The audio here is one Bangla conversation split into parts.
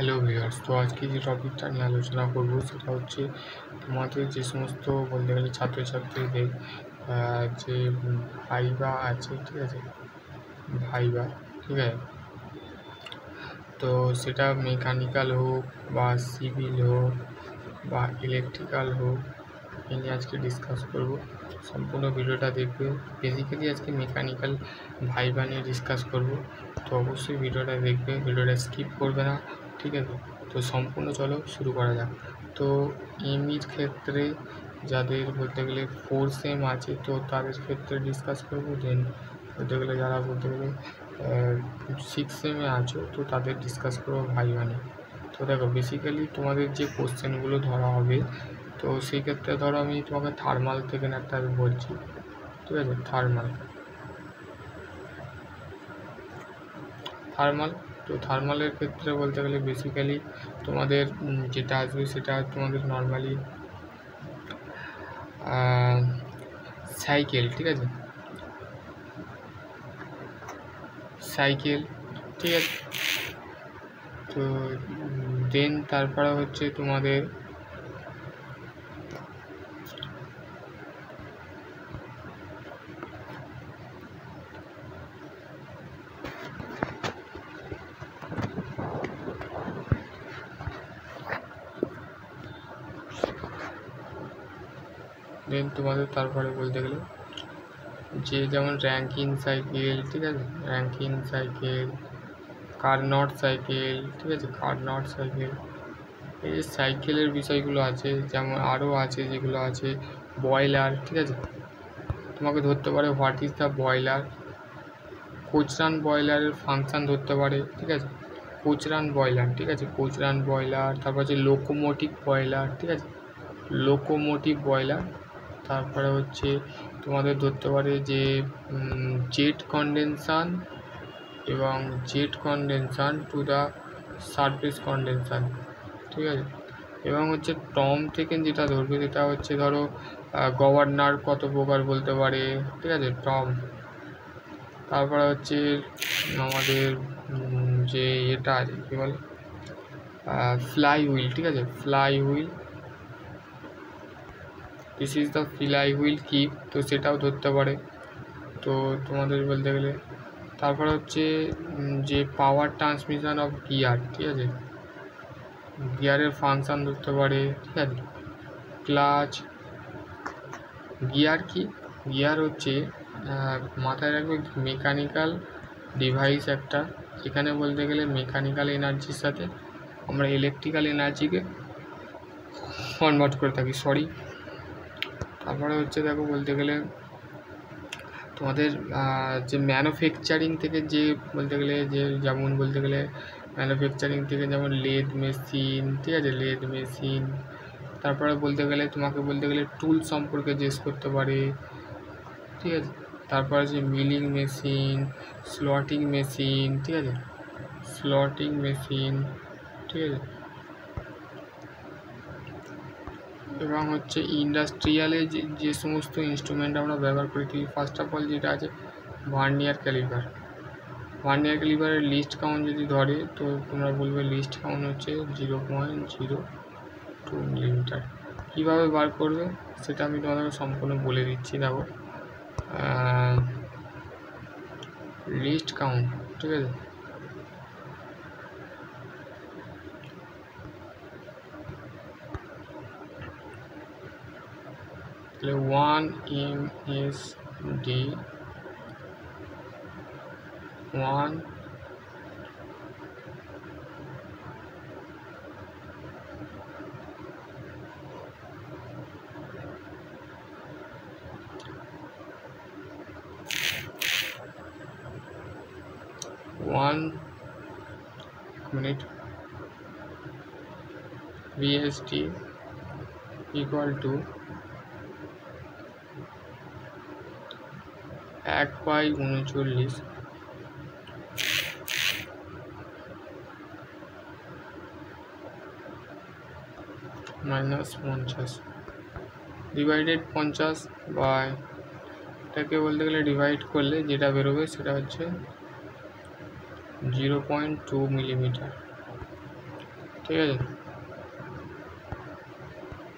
হ্যালো ভিউয়ার্স, তো আজকে যে টপিকটা নিয়ে আলোচনা করব সেটা হচ্ছে তোমাদের যে সমস্ত বলতে গেলে ছাত্রছাত্রীদের যে ভাইবা আছে, ঠিক আছে, ভাইবা, ঠিক আছে, তো সেটা মেকানিক্যাল হোক বা সিভিল হোক বা ইলেকট্রিক্যাল হোক, এই নিয়ে আজকে ডিসকাস করব। সম্পূর্ণ ভিডিওটা দেখবে। বেসিক্যালি আজকে মেকানিক্যাল ভাইবা নিয়ে ডিসকাস করব, তো অবশ্যই ভিডিওটা দেখবে, ভিডিওটা স্কিপ করবে না, ঠিক আছে। তো সম্পূর্ণ চলো শুরু করা যাক। তো এমইর ক্ষেত্রে যাদের বলতে গেলে 4 সেম আছে, তো তাদের ক্ষেত্রে ডিসকাস করবো। দেন বলতে গেলে যারা বলতে গেলে 6 সেমে আছো, তো তাদের ডিসকাস করবো ভাইবা নিয়ে। তো দেখো, বেসিক্যালি তোমাদের যে কোশ্চেনগুলো ধরা হবে, তো সেই ক্ষেত্রে ধরো আমি তোমাকে থার্মাল থেকে একটা বলছি, ঠিক আছে। থার্মাল তো থার্মালের ক্ষেত্রে বলতে গেলে বেসিক্যালি তোমাদের যেটা আসবে সেটা তোমাদের নর্মালি সাইকেল, ঠিক আছে, সাইকেল, ঠিক আছে। তো দেন তারপরে হচ্ছে তোমাদের তারপরে বলতে গেলে যে যেমন র্যাঙ্কিং সাইকেল, ঠিক আছে, র্যাঙ্কিং সাইকেল, কার্নট সাইকেল, ঠিক আছে, কার্নট সাইকেল, এই যে সাইকেলের বিষয়গুলো আছে, যেমন আরও আছে যেগুলো আছে বয়লার, ঠিক আছে। তোমাকে ধরতে পারে what is the boiler, Cochran বয়লারের ফাংশান ধরতে পারে, ঠিক আছে, কোচরান বয়লার, ঠিক আছে, কোচরান বয়লার। তারপর হচ্ছে লোকোমোটিভ বয়লার, ঠিক আছে, লোকোমোটিভ বয়লার। তারপরে হচ্ছে তোমাদের ধরতে পারে যে জেট কনডেনশান এবং জেট কনডেনশান টু দ্য সারফেস কনডেনশান, ঠিক আছে। এবং হচ্ছে টম থেকে যেটা ধরবে সেটা হচ্ছে ধরো গভর্নর কত প্রকার বলতে পারে, ঠিক আছে, টম। তারপরে হচ্ছে আমাদের যে এটা আছে কী বলে ফ্লাই হুইল, ঠিক আছে, fly wheel, this is the fly wheel keep, তো সেটাও ধরতে পারে। তো তোমাদের বলতে গেলে তারপরে হচ্ছে যে পাওয়ার ট্রান্সমিশন অফ গিয়ার, ঠিক আছে, গিয়ারের ফাংশান ধরতে পারে, ঠিক আছে, ক্লাচ। গিয়ার কি, গিয়ার হচ্ছে মাথায় রাখবে মেকানিক্যাল ডিভাইস একটা, এখানে বলতে গেলে মেকানিক্যাল এনার্জির সাথে আমরা ইলেকট্রিক্যাল এনার্জিকে কনভার্ট করে থাকি, তারপরে হচ্ছে দেখো বলতে গেলে তোমাদের যে ম্যানুফ্যাকচারিং থেকে যে বলতে গেলে যে যেমন বলতে গেলে ম্যানুফ্যাকচারিং থেকে যেমন লেদ মেশিন, ঠিক আছে, লেদ মেশিন। তারপরে বলতে গেলে তোমাকে বলতে গেলে টুল সম্পর্কে জিজ্ঞেস করতে পারে, ঠিক আছে। তারপরে যে মিলিং মেশিন, স্লটিং মেশিন, ঠিক আছে, স্লটিং মেশিন, ঠিক আছে। এবং হচ্ছে ইন্ডাস্ট্রিয়ালে যে সমস্ত ইনস্ট্রুমেন্ট আমরা ব্যবহার করি, ফার্স্ট অফ অল যেটা আছে ভার্নিয়ার ক্যালিপার। ভার্নিয়ার ক্যালিপারের লিস্ট কাউন্ট যদি ধরে, তো তোমরা বলবে লিস্ট কাউন্ট হচ্ছে 0.02 মিলিমিটার। কীভাবে বার করবে সেটা আমি তোমাদেরকে সম্পূর্ণ বলে দিচ্ছি। দেখো, লিস্ট কাউন্ট, ঠিক আছে, তাহলে 1 MSD 1 minute VSD equal to 1/39 - 50 divided 50 by, এটাকে বলতে গেলে ডিভাইড করলে যেটা বেরোবে সেটা হচ্ছে 0.2 মিলিমিটার। ঠিক আছে।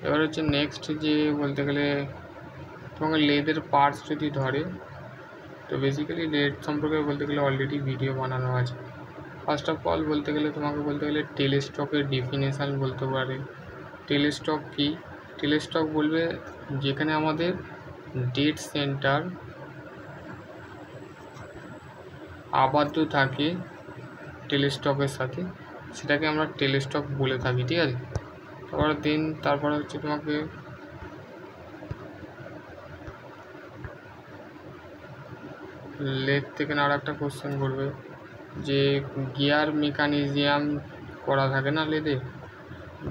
এবার হচ্ছে নেক্সট যে বলতে গেলে তোমাকে লেদের পার্টস যদি ধরে, তো বেসিক্যালি লেদ সম্পর্কে বলতে গেলে অলরেডি ভিডিও বানানো আছে। ফার্স্ট অফ অল বলতে গেলে তোমাকে বলতে গেলে টেলিস্টকের ডেফিনেশান বলতে পারে। টেলিস্টক কি? টেলিস্টক বলবে যেখানে আমাদের ডেড সেন্টার আবদ্ধ থাকে টেলিস্টকের সাথে, সেটাকে আমরা টেলিস্টক বলে থাকি, ঠিক আছে। তারপরে হচ্ছে তোমাকে লেদ থেকে আর একটা কোশ্চেন করবে যে গিয়ার মেকানিজম করা থাকে না লেদে,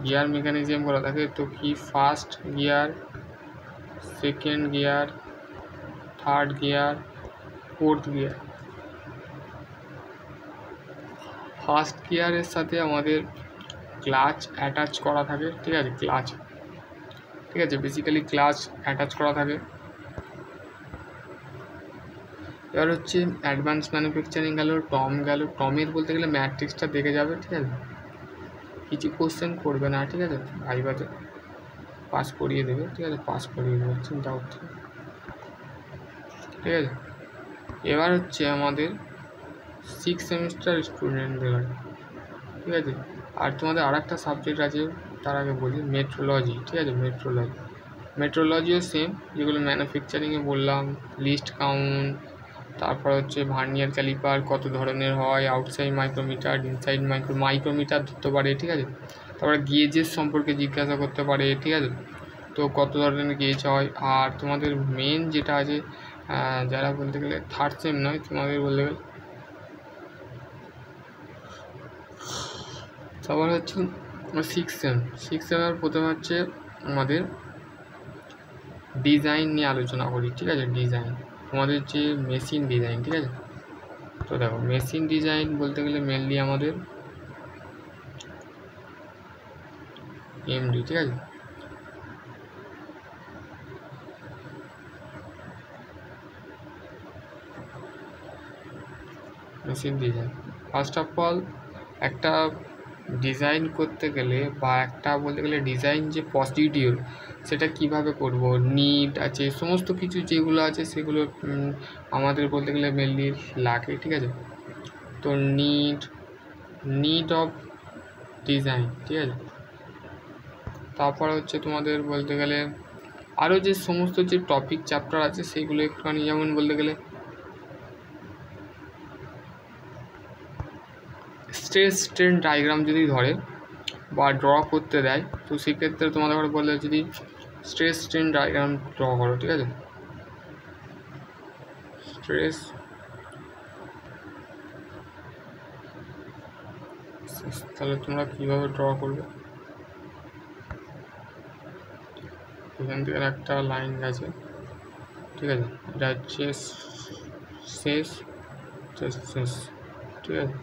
গিয়ার মেকানিজম করা থাকে, তো কি first gear, second gear, third gear, fourth gear. First গিয়ারের সাথে আমাদের ক্লাচ অ্যাটাচ করা থাকে, ঠিক আছে, ক্লাচ, ঠিক আছে, বেসিক্যালি ক্লাচ অ্যাটাচ করা থাকে। এবার হচ্ছে অ্যাডভান্স ম্যানুফ্যাকচারিং গেল, টমের বলতে গেলে ম্যাট্রিক্সটা দেখে যাবে, ঠিক আছে, কিছু কোশ্চেন করবে না, ঠিক আছে, ভাইভাতে পাস করিয়ে দেবে, ঠিক আছে, পাস করিয়ে দেবে, চিন্তা করতে, ঠিক আছে। এবার হচ্ছে আমাদের 6 সেমিস্টার স্টুডেন্টদের, ঠিক আছে। আর তোমাদের আর একটা সাবজেক্ট আছে, তার আগে বলি মেট্রোলজি, ঠিক আছে, মেট্রোলজিও সেম, যেগুলো ম্যানুফ্যাকচারিংয়ে বললাম, লিস্ট কাউন্ট, তারপর হচ্ছে ভার্নিয়ার ক্যালিপার কত ধরনের হয়, আউটসাইড মাইক্রোমিটার, ইনসাইড মাইক্রোমিটার ধরতে পারে, ঠিক আছে। তারপরে গেজের সম্পর্কে জিজ্ঞাসা করতে পারে, ঠিক আছে, তো কত ধরনের গেজ হয়। আর তোমাদের মেন যেটা আছে, যারা বলতে গেলে থার্ড সেম নয়, তোমাদের বলতে গেলে তারপরে হচ্ছে 6 সেমের প্রথমে হচ্ছে আমাদের ডিজাইন নিয়ে আলোচনা করি, ঠিক আছে। ডিজাইন আমাদের যে মেশিন ডিজাইন, ঠিক আছে। তো দেখো মেশিন ডিজাইন বলতে গেলে মেনলি আমাদের এমডি, ঠিক আছে। Machine design first of all একটা ডিজাইন করতে গেলে বা একটা বলতে গেলে ডিজাইন যে প্রসিডিওর সেটা কিভাবে করব, নিড আছে, সমস্ত কিছু যেগুলো আছে সেগুলো আমাদের বলতে গেলে মেনলি লাগে, ঠিক আছে। তো নিড অফ ডিজাইন, ঠিক আছে। তারপর হচ্ছে তোমাদের বলতে গেলে আরও যে সমস্ত যে টপিক চ্যাপ্টার আছে সেগুলো একটুখানি, যেমন বলতে গেলে স্ট্রেস স্ট্রেন ডায়াগ্রাম যদি ধরে বা ড্র করতে দেয়, তো সেক্ষেত্রে তোমাদের বললে যদি স্ট্রেস স্ট্রেন ডায়াগ্রাম ড্র করো, ঠিক আছে, স্ট্রেস তাহলে তোমরা কীভাবে ড্র করবে, এখান থেকে একটা লাইন আছে, ঠিক আছে, এটা হচ্ছে শেষ, ঠিক আছে।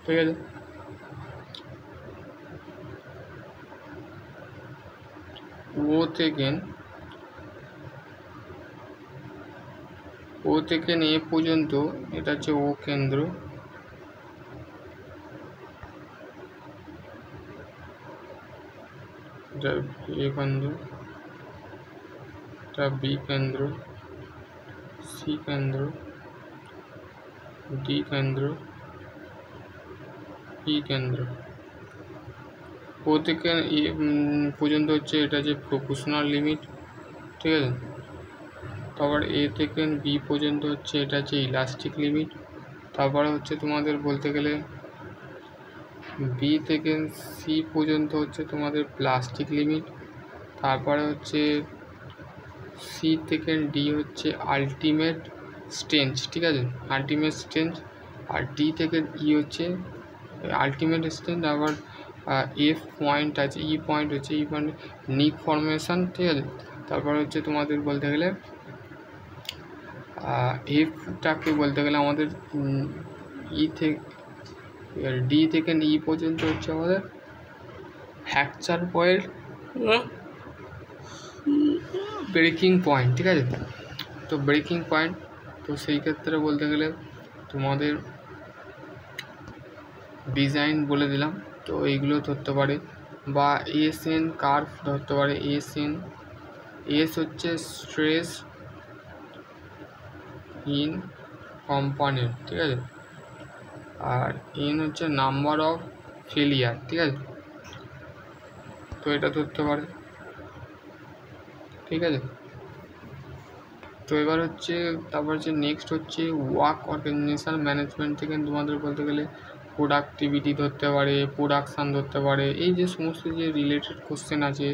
ঠিক আছে, ও থেকে এ পর্যন্ত এটা হচ্ছে ও কেন্দ্র, এটা এ কেন্দ্র, এটা বি কেন্দ্র, সি কেন্দ্র, ডি কেন্দ্র, ই কেন্দ্র। ও থেকে এ পর্যন্ত হচ্ছে এটা যে প্রপোর্শনাল লিমিট, ঠিক আছে। তারপর এ থেকে বি পর্যন্ত হচ্ছে এটা হচ্ছে ইলাস্টিক লিমিট। তারপরে হচ্ছে তোমাদের বলতে গেলে বি থেকে সি পর্যন্ত হচ্ছে তোমাদের প্লাস্টিক লিমিট। তারপরে হচ্ছে সি থেকে ডি হচ্ছে আলটিমেট স্ট্রেঞ্জ, ঠিক আছে, আলটিমেট স্ট্রেঞ্জ। আর ডি থেকে ই হচ্ছে আলটিমেট স্ট্রেঞ্জ। আবার এফ পয়েন্ট আছে, ই পয়েন্ট হচ্ছে নিক ফর্মেশন, ঠিক আছে। তারপর হচ্ছে তোমাদের বলতে গেলে এফটাকে বলতে গেলে আমাদের ই থেকে ডি থেকে ই পর্যন্ত হচ্ছে আমাদের ফ্র্যাকচার পয়েন্ট, ব্রেকিং পয়েন্ট, ঠিক আছে। তো ব্রেকিং পয়েন্ট, তো সেই ক্ষেত্রে বলতে গেলে তোমাদের ডিজাইন বলে দিলাম, তো এইগুলো ধরতে পারে, বা এসএন কার্ভ ধরতে পারে। এস হচ্ছে স্ট্রেস ইন কম্পোনেন্ট, ঠিক আছে, আর এন হচ্ছে নাম্বার অফ ফেলিয়ার, ঠিক আছে। তো এটা ধরতে পারে, ঠিক আছে। তো এবার হচ্ছে তারপর হচ্ছে নেক্সট হচ্ছে ওয়ার্ক অর্গানাইজেশন ম্যানেজমেন্ট থেকে তোমাদের বলতে গেলে প্রোডাক্টিভিটি ধরতে পারে, প্রোডাকশান ধরতে পারে, এই যে সমস্ত যে রিলেটেড কোশ্চেন আছে,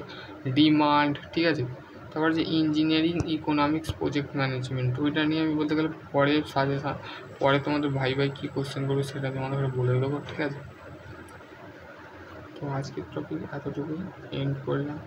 ডিমান্ড, ঠিক আছে। তারপর যে ইঞ্জিনিয়ারিং ইকোনমিক্স প্রজেক্ট ম্যানেজমেন্ট, ওইটা নিয়ে আমি বলতে গেলে পরে সাজেশান, পরে তোমাদের ভাই কী কোশ্চেন করবে সেটা তোমাদের বলে দেবো, ঠিক আছে। তো আজকের টপিক এতটুকুই এন্ড করলাম।